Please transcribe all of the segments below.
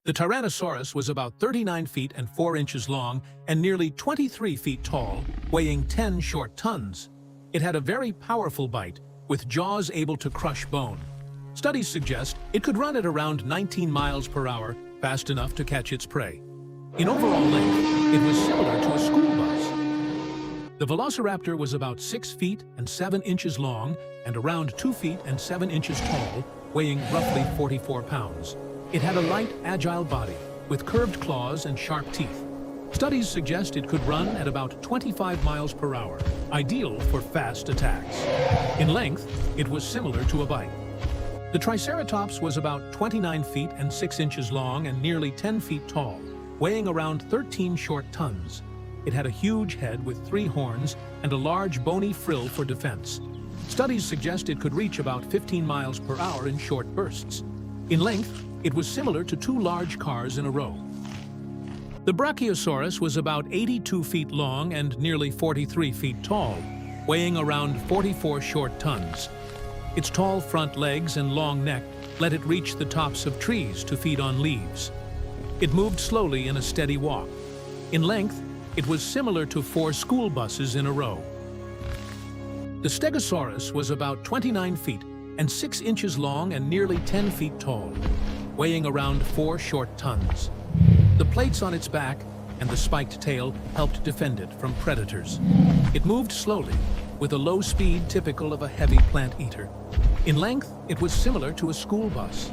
The Tyrannosaurus was about 39 feet and 4 inches long and nearly 23 feet tall, weighing 10 short tons. It had a very powerful bite, with jaws able to crush bone. Studies suggest it could run at around 19 miles per hour, fast enough to catch its prey. In overall length, it was similar to a school bus. The Velociraptor was about 6 feet and 7 inches long and around 2 feet and 7 inches tall, weighing roughly 44 pounds. It had a light, agile body, with curved claws and sharp teeth. Studies suggest it could run at about 25 miles per hour, ideal for fast attacks. In length, it was similar to a bike. The Triceratops was about 29 feet and 6 inches long and nearly 10 feet tall, weighing around 13 short tons. It had a huge head with 3 horns and a large bony frill for defense. Studies suggest it could reach about 15 miles per hour in short bursts. In length, it was similar to 2 large cars in a row. The Brachiosaurus was about 82 feet long and nearly 43 feet tall, weighing around 44 short tons. Its tall front legs and long neck let it reach the tops of trees to feed on leaves. It moved slowly in a steady walk. In length, it was similar to 4 school buses in a row. The Stegosaurus was about 29 feet and 6 inches long and nearly 10 feet tall, weighing around 4 short tons. The plates on its back and the spiked tail helped defend it from predators. It moved slowly, with a low speed typical of a heavy plant eater. In length, it was similar to a school bus.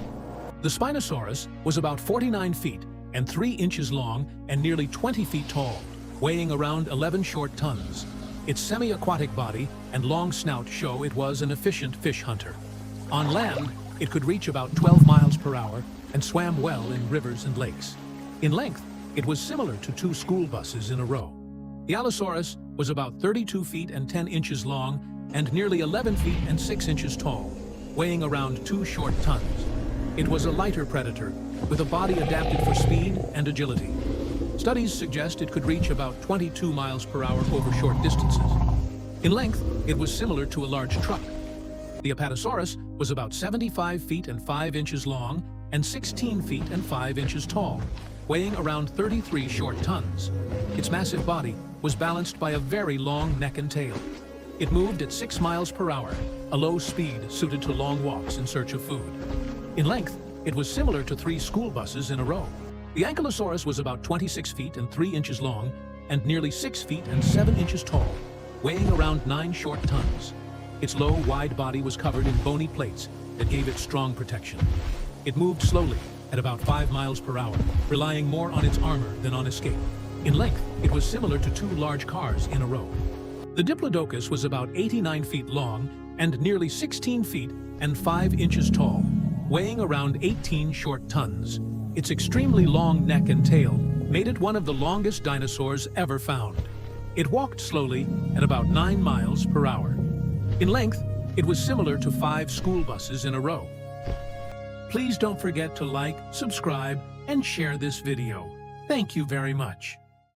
The Spinosaurus was about 49 feet and 3 inches long and nearly 20 feet tall, weighing around 11 short tons. Its semi-aquatic body and long snout show it was an efficient fish hunter. On land, it could reach about 12 miles per hour and swam well in rivers and lakes. In length, it was similar to 2 school buses in a row. The Allosaurus was about 32 feet and 10 inches long and nearly 11 feet and 6 inches tall, weighing around 2 short tons. It was a lighter predator, with a body adapted for speed and agility. Studies suggest it could reach about 22 miles per hour over short distances. In length, it was similar to a large truck. The Apatosaurus was about 75 feet and 5 inches long and 16 feet and 5 inches tall, weighing around 33 short tons. Its massive body was balanced by a very long neck and tail. It moved at 6 miles per hour, a low speed suited to long walks in search of food. In length, it was similar to 3 school buses in a row. The Ankylosaurus was about 26 feet and 3 inches long and nearly 6 feet and 7 inches tall, weighing around 9 short tons. Its low, wide body was covered in bony plates that gave it strong protection. It moved slowly, at about 5 miles per hour, relying more on its armor than on escape. In length, it was similar to 2 large cars in a row. The Diplodocus was about 89 feet long and nearly 16 feet and 5 inches tall, weighing around 18 short tons. Its extremely long neck and tail made it one of the longest dinosaurs ever found. It walked slowly at about 9 miles per hour. In length, it was similar to 5 school buses in a row. Please don't forget to like, subscribe, and share this video. Thank you very much.